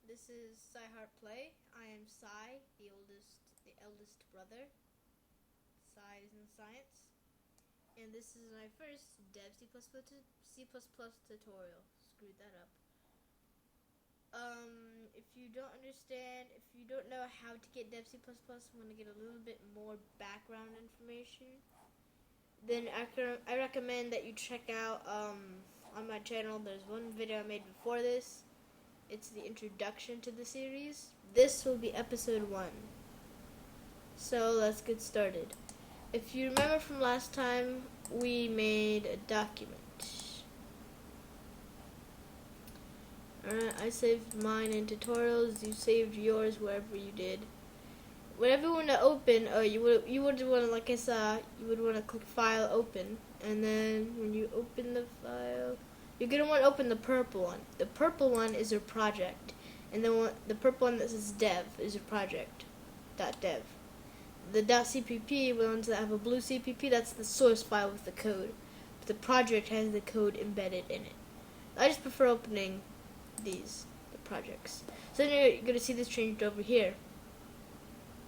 This is Cy Heart Play. I am Cy, the eldest brother. Cy is in science, and this is my first Dev C++ tutorial. Screwed that up. If you don't understand, if you don't know how to get Dev C++, want to get a little bit more background information, then I recommend that you check out on my channel. There's one video I made before this. It's the introduction to the series. This will be episode 1. So let's get started. If you remember from last time, we made a document. Alright, I saved mine in tutorials. You saved yours wherever you did. Whenever you want to open, you would want to, like I saw, you would want to click File, Open, and then when you open the file, you're going to want to open the purple one. The purple one is your project, and the purple one that says dev is your project, .dev. The .cpp ones that have a blue CPP, that's the source file with the code. But the project has the code embedded in it. I just prefer opening the projects. So then you're going to see this changed over here.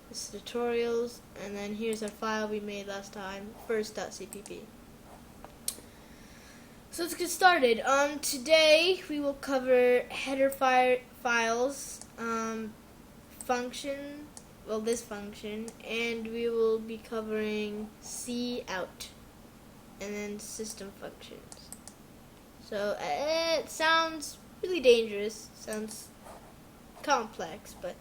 This is tutorials, and then here's our file we made last time, first.cpp. So let's get started. Today we will cover header files, function, well this function, and we will be covering cout, and then system functions. So it sounds really dangerous, sounds complex, but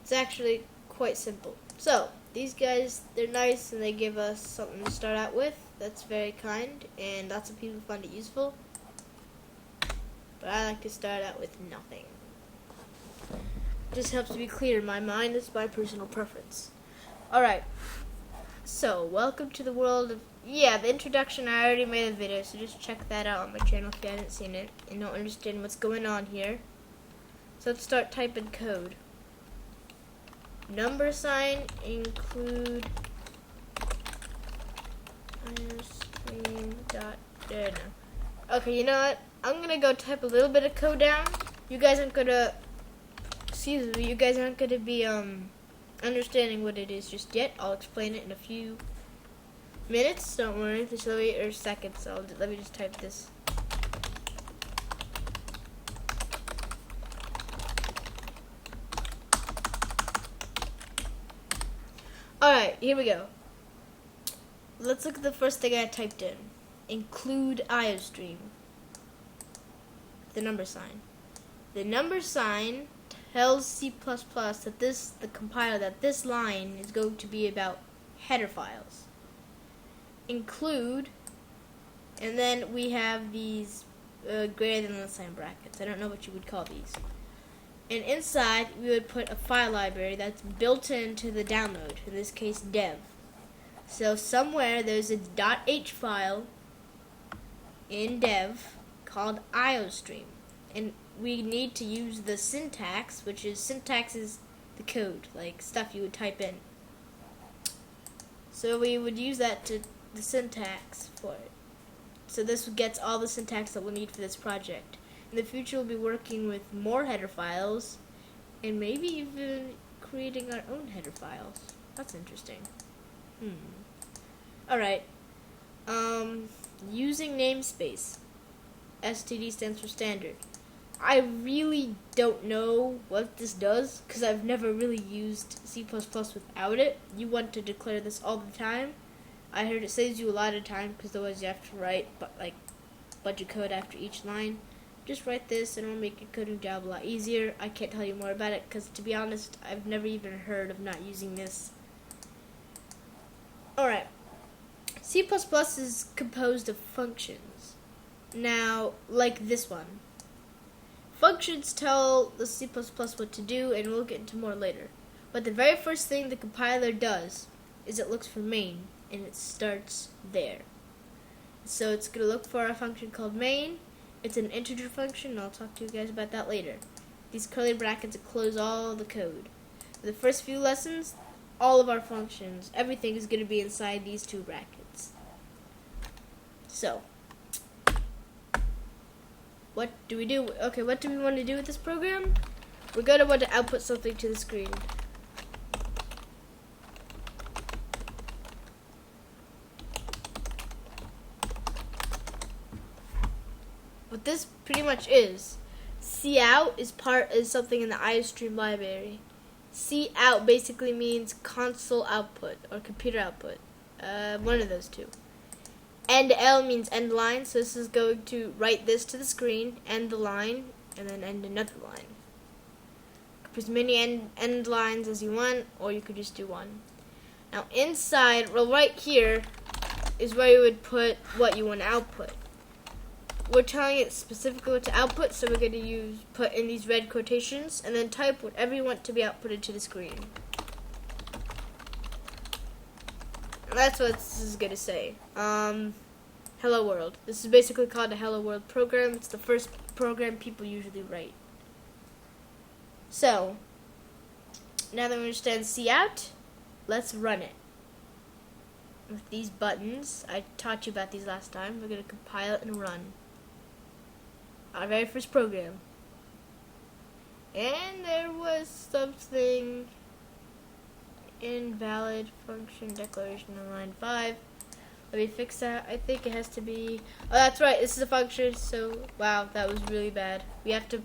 it's actually quite simple. So these guys, they're nice and they give us something to start out with. That's very kind, and lots of people find it useful. But I like to start out with nothing. Just helps to be clear in my mind. It's my personal preference. Alright, so welcome to the world of, the introduction. I already made a video, so just check that out on my channel if you haven't seen it and don't understand what's going on here. So let's start typing code. Number sign include Okay, you know what? I'm gonna go type a little bit of code down. You guys aren't gonna be understanding what it is just yet. I'll explain it in a few minutes. Don't worry, or seconds. So let me just type this. Alright, here we go. Let's look at the first thing I typed in. Include IOStream. The number sign. The number sign tells C++ that the compiler, that this line is going to be about header files. Include, and then we have these greater than sign brackets. I don't know what you would call these. And inside, we would put a file library that's built into the download, in this case, dev. So somewhere there's a .h file in dev called IOStream. And we need to use the syntax, syntax is the code, like stuff you would type in. So we would use the syntax for it. So this gets all the syntax that we'll need for this project. In the future, we'll be working with more header files, and maybe even creating our own header files. That's interesting. Alright. Using namespace. STD stands for standard. I really don't know what this does, because I've never really used C++ without it. You want to declare this all the time. I heard it saves you a lot of time, because otherwise you have to write a bunch of code after each line. Just write this and it'll make your coding job a lot easier. I can't tell you more about it because, to be honest, I've never even heard of not using this. Alright. C++ is composed of functions. Now, like this one. Functions tell the C++ what to do, and we'll get into more later. But the very first thing the compiler does is it looks for main, and it starts there. So it's going to look for a function called main. It's an integer function, and I'll talk to you guys about that later. These curly brackets close all the code. For the first few lessons, all of our functions, everything is going to be inside these two brackets. So, what do we do? Okay, what do we want to do with this program? We're going to want to output something to the screen. What this pretty much is, cout is something in the IOStream library. Cout basically means console output or computer output. One of those two. End L means end line, so this is going to write this to the screen, end the line, and then end another line. Put as many end lines as you want, or you could just do one. Now inside, well, right here is where you would put what you want to output. We're telling it specifically what to output, so we're going to put in these red quotations and then type whatever you want to be outputted to the screen. And that's what this is going to say. Hello world. This is basically called a hello world program. It's the first program people usually write. So, now that we understand cout, let's run it. With these buttons, I taught you about these last time. We're going to compile it and run. Our very first program. And there was something invalid function declaration on line 5. Let me fix that. I think it has to be, oh, that's right, this is a function, so wow, that was really bad. We have to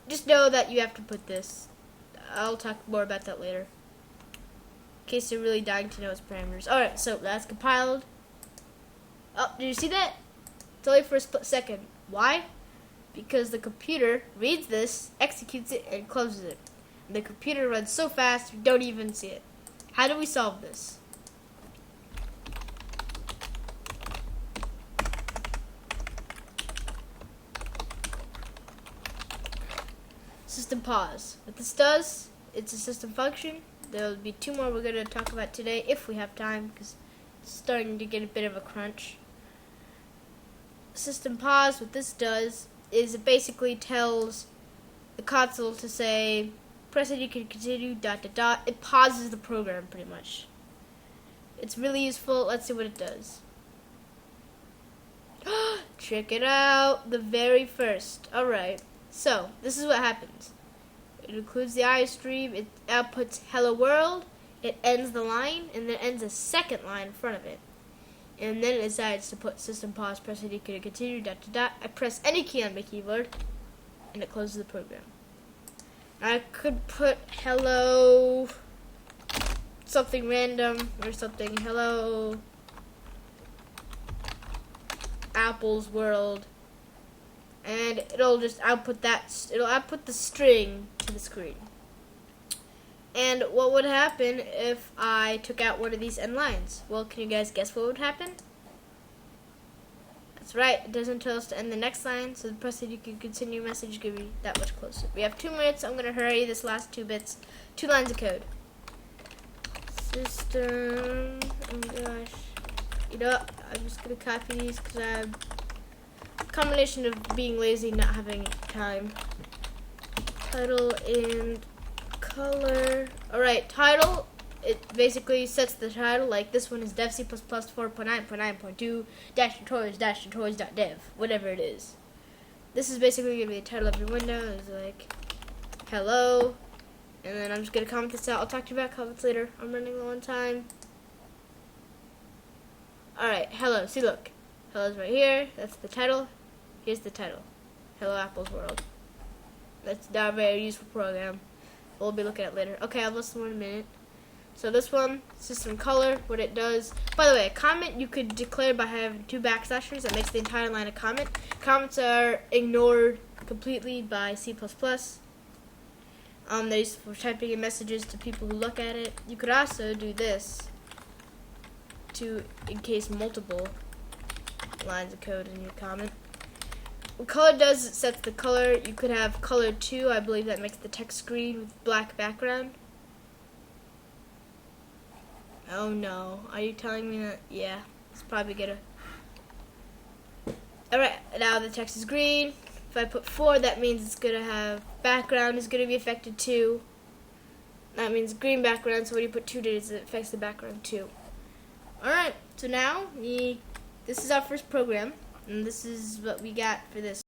just know that you have to put this. I'll talk more about that later, in case you're really dying to know its parameters. Alright, so that's compiled. Oh, did you see that? It's only for a split second. Why? Because the computer reads this, executes it, and closes it. And the computer runs so fast, you don't even see it. How do we solve this? System pause. What this does, it's a system function. There'll be 2 more we're going to talk about today if we have time, because it's starting to get a bit of a crunch. System pause, what this does is it basically tells the console to say press it, you can continue, ... It pauses the program pretty much. It's really useful. Let's see what it does. Check it out, the very first. Alright, so this is what happens. It includes the IOStream, it outputs hello world, it ends the line, and then ends a second line in front of it. And then it decides to put system pause, press it, you can continue, ... I press any key on my keyboard, and it closes the program. I could put hello something random or something, hello Apple's world, and it'll just output that. It'll output the string to the screen. And what would happen if I took out one of these end lines? Well, can you guys guess what would happen? That's right, it doesn't tell us to end the next line, so the press that you can continue message could be that much closer. We have 2 minutes, I'm going to hurry this last 2 bits. 2 lines of code. System, oh gosh. You know what, I'm just going to copy these because I'm a combination of being lazy and not having time. Title and color. Alright, title, it basically sets the title, like this one is dev C++ 4.9.9.2 -tutorials-tutorials.dev, whatever it is. This is basically going to be the title of your window. It's like, hello, and then I'm just going to comment this out. I'll talk to you about comments later. I'm running low on time. Alright, hello, see look, hello's right here, that's the title, here's the title, Hello Apple's World. That's not a very useful program. We'll be looking at it later. Okay, I've listened 1 minute. So this one, system color, what it does. By the way, a comment you could declare by having 2 backslashes. That makes the entire line a comment. Comments are ignored completely by C++. They're used for typing in messages to people who look at it. You could also do this to encase multiple lines of code in your comment. What color does, it sets the color. You could have color 2, I believe that makes the text green with black background. Oh no, are you telling me that? Yeah, it's probably gonna. Alright, now the text is green. If I put 4, that means it's gonna have background is gonna be affected too. That means green background, so when you put 2 digits, it affects the background too. Alright, so now this is our first program. And this is what we got for this.